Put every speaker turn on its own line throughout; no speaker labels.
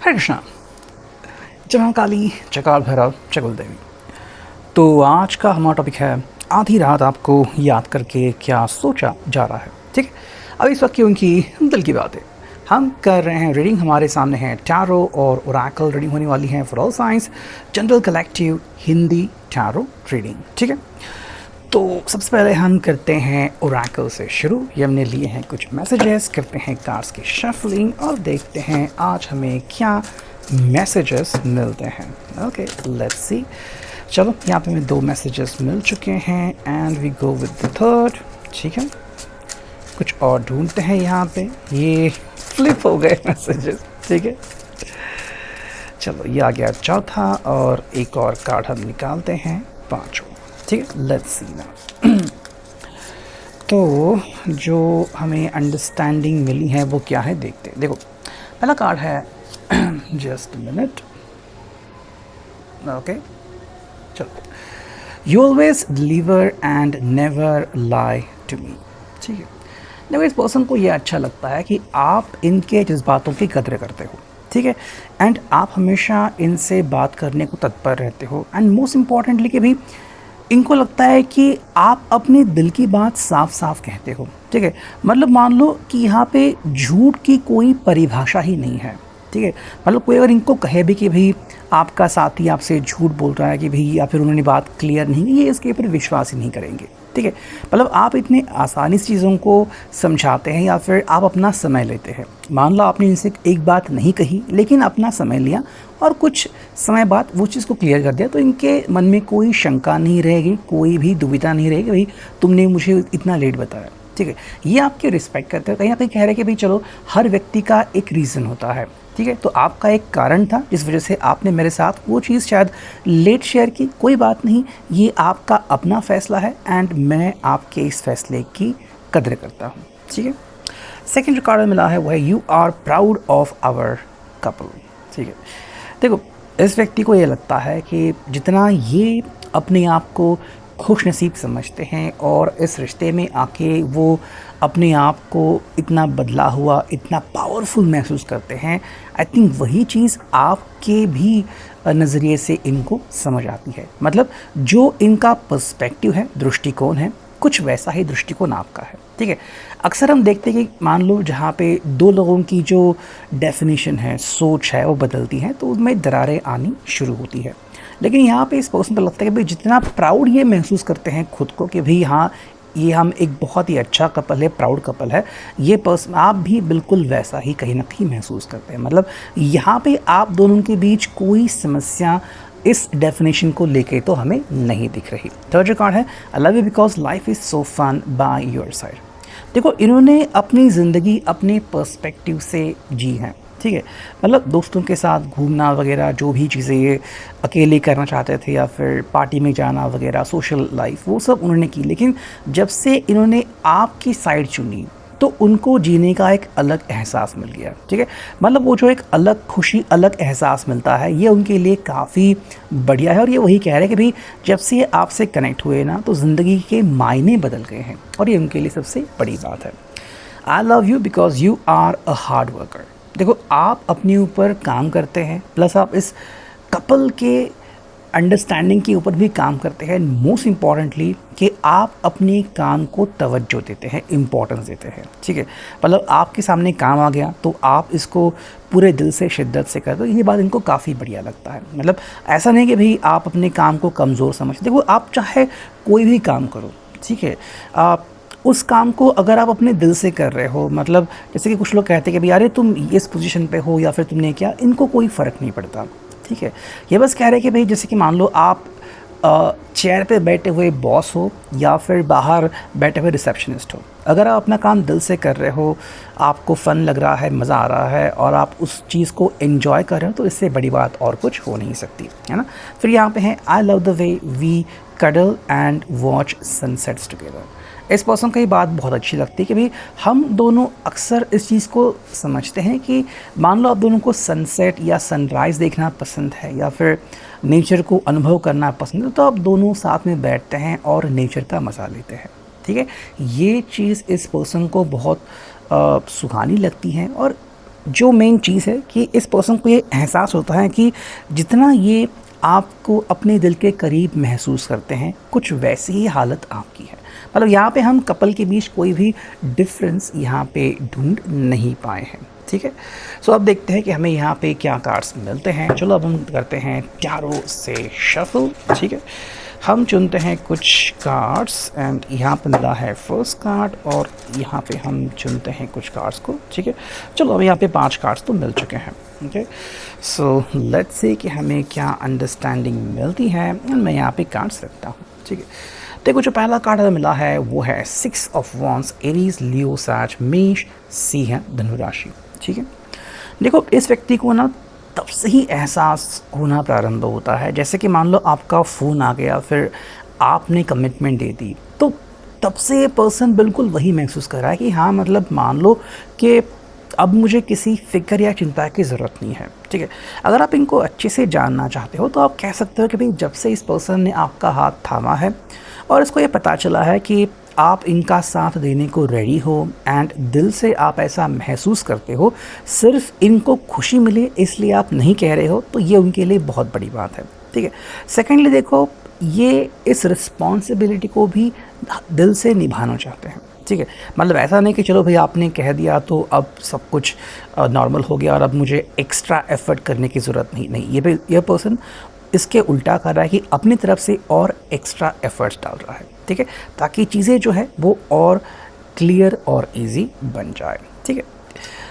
हरे कृष्णा। जय महाकाली, जय काल भैरव, जय कुल देवी। तो आज का हमारा टॉपिक है आधी रात आपको याद करके क्या सोचा जा रहा है। ठीक है, अब इस वक्त की उनकी दिल की बात है। हम कर रहे हैं रीडिंग, हमारे सामने है टैरो और ओरेकल रीडिंग होने वाली है for all science general collective Hindi tarot reading. ठीक है, तो सबसे पहले हम करते हैं ओरेकल से शुरू। ये हमने लिए हैं कुछ मैसेजेस, करते हैं कार्ड्स की शफलिंग और देखते हैं आज हमें क्या मैसेजेस मिलते हैं। Okay, let's see. चलो, यहाँ पे हमें 2 मैसेजेस मिल चुके हैं and we go with the third. ठीक है, कुछ और ढूंढते हैं। यहाँ पे ये फ्लिप हो गए मैसेजेस। ठीक है, चलो ये आ गया चौथा और एक और कार्ड हम निकालते हैं, 5वां। ठीक है, लेट्स सी ना। तो जो हमें अंडरस्टैंडिंग मिली है वो क्या है, देखते हैं। देखो, पहला कार्ड है जस्ट मिनट। ओके, चलो। You always deliver and never lie to me. ठीक है, देखो इस पर्सन को ये अच्छा लगता है कि आप इनके जज्बातों की कदर करते हो। ठीक है, एंड आप हमेशा इनसे बात करने को तत्पर रहते हो एंड मोस्ट इम्पॉर्टेंटली कि भाई इनको लगता है कि आप अपने दिल की बात साफ साफ कहते हो। ठीक है, मतलब मान लो कि यहाँ पे झूठ की कोई परिभाषा ही नहीं है। ठीक है, मतलब कोई अगर इनको कहे भी कि भाई आपका साथी आपसे झूठ बोल रहा है कि भाई, या फिर उन्होंने बात क्लियर नहीं की, ये इसके ऊपर विश्वास ही नहीं करेंगे। ठीक है, मतलब आप इतने आसानी से चीज़ों को समझाते हैं या फिर आप अपना समय लेते हैं। मान लो आपने इनसे एक बात नहीं कही लेकिन अपना समय लिया और कुछ समय बाद वो चीज़ को क्लियर कर दिया, तो इनके मन में कोई शंका नहीं रहेगी, कोई भी दुविधा नहीं रहेगी भाई तुमने मुझे इतना लेट बताया। ठीक है, ये आपके रिस्पेक्ट करते हैं, कहीं ना कहीं कह रहे हैं कि भाई चलो, हर व्यक्ति का एक रीज़न होता है। ठीक है, तो आपका एक कारण था जिस वजह से आपने मेरे साथ वो चीज़ शायद लेट शेयर की, कोई बात नहीं, ये आपका अपना फ़ैसला है एंड मैं आपके इस फैसले की कदर करता हूँ। ठीक है, सेकेंड जो कार्ड मिला है वो है you are proud of our couple. ठीक है, देखो इस व्यक्ति को ये लगता है कि जितना ये अपने आप को खुश नसीब समझते हैं और इस रिश्ते में आके वो अपने आप को इतना बदला हुआ, इतना पावरफुल महसूस करते हैं, आई थिंक वही चीज़ आपके भी नज़रिए से इनको समझ आती है। मतलब जो इनका पर्सपेक्टिव है, दृष्टिकोण है, कुछ वैसा ही दृष्टिकोण आपका है। ठीक है, अक्सर हम देखते हैं कि मान लो जहाँ पे 2 लोगों की जो डेफिनेशन है, सोच है, वो बदलती है तो उनमें दरारें आनी शुरू होती है। लेकिन यहाँ पे इस पर्सन पर लगता है कि भाई जितना प्राउड ये महसूस करते हैं खुद को कि भाई हाँ, ये हम एक बहुत ही अच्छा कपल है, प्राउड कपल है, ये पर्सन आप भी बिल्कुल वैसा ही कहीं ना कहीं महसूस करते हैं। मतलब यहाँ पे आप दोनों के बीच कोई समस्या इस डेफिनेशन को लेके तो हमें नहीं दिख रही। थर्ड जो कार्ड है I love you because life is so fun by your side. देखो इन्होंने अपनी ज़िंदगी अपने पर्सपेक्टिव से जी है। ठीक है, मतलब दोस्तों के साथ घूमना वगैरह, जो भी चीज़ें ये अकेले करना चाहते थे या फिर पार्टी में जाना वगैरह, सोशल लाइफ, वो सब उन्होंने की। लेकिन जब से इन्होंने आपकी साइड चुनी तो उनको जीने का एक अलग एहसास मिल गया। ठीक है, मतलब वो जो एक अलग खुशी, अलग एहसास मिलता है, ये उनके लिए काफ़ी बढ़िया है। और ये वही कह रहे हैं कि भाई जब से ये आपसे कनेक्ट हुए ना तो ज़िंदगी के मायने बदल गए हैं और ये उनके लिए सबसे बड़ी बात है। I love you because you are a hard worker. देखो आप अपने ऊपर काम करते हैं, प्लस आप इस कपल के अंडरस्टैंडिंग के ऊपर भी काम करते हैं। मोस्ट इम्पॉर्टेंटली कि आप अपने काम को तवज्जो देते हैं, इम्पोर्टेंस देते हैं। ठीक है, मतलब आपके सामने काम आ गया तो आप इसको पूरे दिल से, शिद्दत से करते हो। ये बात इनको काफ़ी बढ़िया लगता है। मतलब ऐसा नहीं कि भाई आप अपने काम को कमज़ोर समझते। देखो आप चाहे कोई भी काम करो, ठीक है, आप उस काम को अगर आप अपने दिल से कर रहे हो, मतलब जैसे कि कुछ लोग कहते हैं कि भाई अरे तुम इस पोजीशन पे हो या फिर तुमने क्या, इनको कोई फ़र्क नहीं पड़ता। ठीक है, ये बस कह रहे हैं कि भाई जैसे कि मान लो आप चेयर पे बैठे हुए बॉस हो या फिर बाहर बैठे हुए रिसेप्शनिस्ट हो, अगर आप अपना काम दिल से कर रहे हो, आपको फ़न लग रहा है, मज़ा आ रहा है और आप उस चीज़ को एंजॉय कर रहे हो, तो इससे बड़ी बात और कुछ हो नहीं सकती, है ना। फिर यहाँ पे है I love the way we cuddle and watch sunsets together. इस पर्सन को ये बात बहुत अच्छी लगती है कि भाई हम दोनों अक्सर इस चीज़ को समझते हैं कि मान लो आप दोनों को सनसेट या सनराइज़ देखना पसंद है या फिर नेचर को अनुभव करना पसंद है, तो आप दोनों साथ में बैठते हैं और नेचर का मज़ा लेते हैं। ठीक है, ये चीज़ इस पर्सन को बहुत सुहानी लगती है और जो मेन चीज़ है कि इस पर्सन को ये एहसास होता है कि जितना ये आपको अपने दिल के करीब महसूस करते हैं, कुछ वैसी ही हालत आपकी है। मतलब यहाँ पे हम कपल के बीच कोई भी डिफरेंस यहाँ पे ढूंढ नहीं पाए हैं। ठीक है, सो अब देखते हैं कि हमें यहाँ पे क्या कार्ड्स मिलते हैं। चलो अब हम करते हैं टैरो से शफल। ठीक है, हम चुनते हैं कुछ कार्ड्स एंड यहाँ पे मिला है फर्स्ट कार्ड और यहाँ पे हम चुनते हैं कुछ कार्ड्स को। ठीक है, चलो अब यहाँ पे 5 कार्ड्स तो मिल चुके हैं। ओके, सो लेट्स से कि हमें क्या अंडरस्टैंडिंग मिलती है एंड मैं यहाँ पे कार्ड्स रखता हूँ। ठीक है, देखो जो पहला कार्ड हमें मिला है वो है 6 ऑफ वॉन्ड्स, एरीज, लियो, सैज, मेष, सिंह, धनु राशि। ठीक है, देखो इस व्यक्ति को ना तब से ही एहसास होना प्रारंभ होता है, जैसे कि मान लो आपका फ़ोन आ गया, फिर आपने कमिटमेंट दे दी, तो तब से ये पर्सन बिल्कुल वही महसूस कर रहा है कि हाँ मतलब मान लो कि अब मुझे किसी फ़िक्र या चिंता की ज़रूरत नहीं है। ठीक है, अगर आप इनको अच्छे से जानना चाहते हो तो आप कह सकते हो कि भाई जब से इस पर्सन ने आपका हाथ थामा है और इसको ये पता चला है कि आप इनका साथ देने को रेडी हो एंड दिल से आप ऐसा महसूस करते हो, सिर्फ इनको खुशी मिले इसलिए आप नहीं कह रहे हो, तो ये उनके लिए बहुत बड़ी बात है। ठीक है, सेकेंडली देखो ये इस रिस्पॉन्सिबिलिटी को भी दिल से निभाना चाहते हैं। ठीक है, मतलब ऐसा नहीं कि चलो भाई आपने कह दिया तो अब सब कुछ नॉर्मल हो गया और अब मुझे एक्स्ट्रा एफर्ट करने की ज़रूरत नहीं, ये पर्सन इसके उल्टा कर रहा है कि अपनी तरफ से और एक्स्ट्रा एफर्ट्स डाल रहा है। ठीक है, ताकि चीज़ें जो है वो और क्लियर और इजी बन जाए। ठीक है,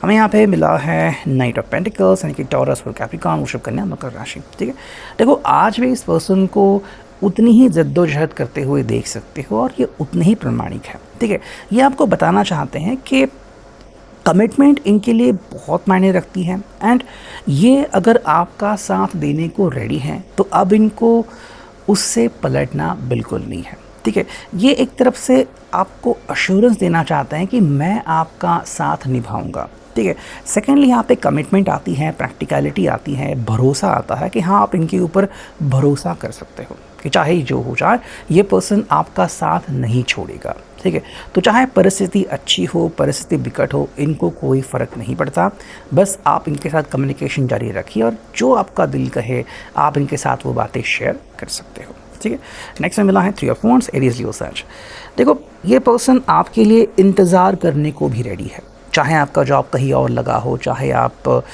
हमें यहाँ पे मिला है नाइट ऑफ पेंटिकल्स, यानी कि टॉरस और कैप्रिकॉर्न, वृषभ, कन्या, मकर राशि। ठीक है, देखो आज भी इस पर्सन को उतनी ही जद्दोजहद करते हुए देख सकते हो और ये उतने ही प्रामाणिक है। ठीक है, ये आपको बताना चाहते हैं कि कमिटमेंट इनके लिए बहुत मायने रखती है एंड ये अगर आपका साथ देने को रेडी हैं तो अब इनको उससे पलटना बिल्कुल नहीं है। ठीक है, ये एक तरफ से आपको अश्योरेंस देना चाहते हैं कि मैं आपका साथ निभाऊंगा। ठीक है, सेकेंडली यहाँ पे कमिटमेंट आती है, प्रैक्टिकलिटी आती है, भरोसा आता है कि हाँ आप इनके ऊपर भरोसा कर सकते हो कि चाहे जो हो जाए ये पर्सन आपका साथ नहीं छोड़ेगा। ठीक है, तो चाहे परिस्थिति अच्छी हो, परिस्थिति विकट हो, इनको कोई फ़र्क नहीं पड़ता, बस आप इनके साथ कम्युनिकेशन जारी रखिए और जो आपका दिल कहे आप इनके साथ वो बातें शेयर कर सकते हो। ठीक है, नेक्स्ट में मिला है 3 ऑफ वॉन्ड्स, एरीज, लियो, सैज। देखो ये पर्सन आपके लिए इंतज़ार करने को भी रेडी है, चाहे आपका जॉब कहीं और लगा हो, चाहे आप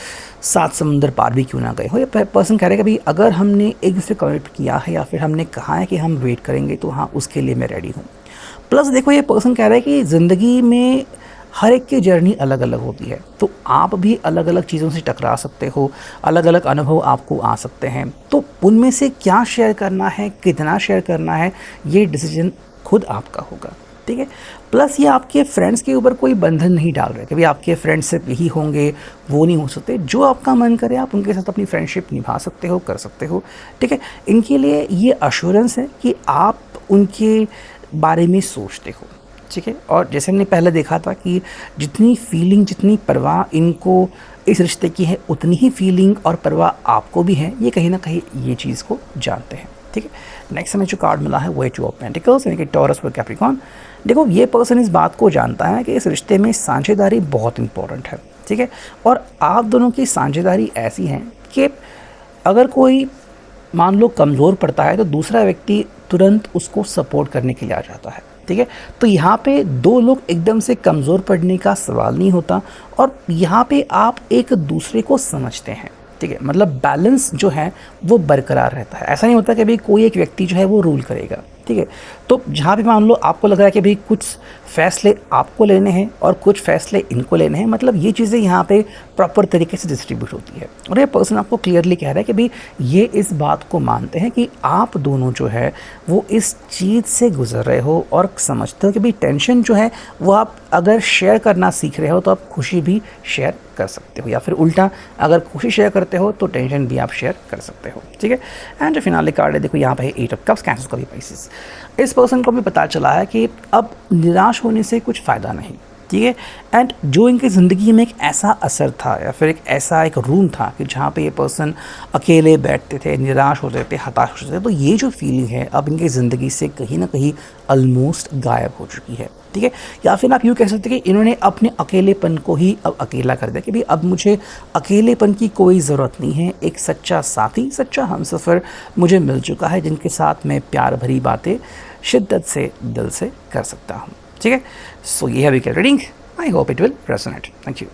7 समुंदर पार भी क्यों ना गए हो। ये पर्सन कह रहा है कि भाई अगर हमने एक दूसरे कमिट किया है या फिर हमने कहा है कि हम वेट करेंगे तो हाँ उसके लिए मैं रेडी हूँ। प्लस देखो ये पर्सन कह रहा है कि ज़िंदगी में हर एक की जर्नी अलग अलग होती है, तो आप भी अलग अलग चीज़ों से टकरा सकते हो, अलग अलग अनुभव आपको आ सकते हैं, तो उनमें से क्या शेयर करना है, कितना शेयर करना है, ये डिसीजन खुद आपका होगा। ठीक है, प्लस ये आपके फ्रेंड्स के ऊपर कोई बंधन नहीं डाल रहे कि भाई आपके फ्रेंड्स सिर्फ यही होंगे, वो नहीं हो सकते। जो आपका मन करे आप उनके साथ अपनी फ्रेंडशिप निभा सकते हो, कर सकते हो। ठीक है, इनके लिए ये अश्योरेंस है कि आप उनके बारे में सोचते हो। ठीक है, और जैसे हमने पहले देखा था कि जितनी फीलिंग, जितनी परवाह इनको इस रिश्ते की है, उतनी ही फीलिंग और परवाह आपको भी है, ये कहीं ना कहीं ये चीज़ को जानते हैं। ठीक है, नेक्स्ट हमें जो कार्ड मिला है वो है 2 ऑफ पेंटिकल्स, यानी कि टॉरस और कैप्रिकॉर्न। देखो ये पर्सन इस बात को जानता है कि इस रिश्ते में साझेदारी बहुत इंपॉर्टेंट है। ठीक है, और आप दोनों की साझेदारी ऐसी है कि अगर कोई मान लो कमज़ोर पड़ता है तो दूसरा व्यक्ति तुरंत उसको सपोर्ट करने के लिए आ जाता है। ठीक है, तो यहाँ पे 2 लोग एकदम से कमज़ोर पड़ने का सवाल नहीं होता और यहाँ पे आप एक दूसरे को समझते हैं। ठीक है, मतलब बैलेंस जो है वो बरकरार रहता है। ऐसा नहीं होता कि भाई कोई एक व्यक्ति जो है वो रूल करेगा। ठीक है, तो जहाँ भी मान लो आपको लग रहा है कि भाई कुछ फ़ैसले आपको लेने हैं और कुछ फ़ैसले इनको लेने हैं, मतलब ये चीज़ें यहाँ पे प्रॉपर तरीके से डिस्ट्रीब्यूट होती है और ये पर्सन आपको क्लियरली कह रहा है कि भाई ये इस बात को मानते हैं कि आप दोनों जो है वो इस चीज़ से गुजर रहे हो और समझते हो कि भाई टेंशन जो है वो आप अगर शेयर करना सीख रहे हो तो आप खुशी भी शेयर कर सकते हो, या फिर उल्टा अगर खुशी शेयर करते हो तो टेंशन भी आप शेयर कर सकते हो। ठीक है, एंड जो फिनाले कार्ड है देखो यहाँ पे 8 ऑफ कप्स, कैंसर का भी पाइसेस। इस पर्सन को भी पता चला है कि अब निराश होने से कुछ फ़ायदा नहीं। ठीक है। एंड जो इनकी ज़िंदगी में एक ऐसा असर था या फिर एक ऐसा एक रूम था कि जहाँ पे ये पर्सन अकेले बैठते थे, निराश होते थे, हताश होते थे, तो ये जो फीलिंग है अब इनकी ज़िंदगी से कहीं ना कहीं ऑलमोस्ट गायब हो चुकी है, ठीक है। या फिर आप यूँ कह सकते हैं कि इन्होंने अपने अकेलेपन को ही अब अकेला कर दिया कि भाई अब मुझे अकेलेपन की कोई ज़रूरत नहीं है, एक सच्चा साथी, सच्चा हमसफ़र मुझे मिल चुका है जिनके साथ मैं प्यार भरी बातें शिद्दत से दिल से कर सकता हूँ, ठीक है। सो ये है week reading, I hope it will resonate. Thank you.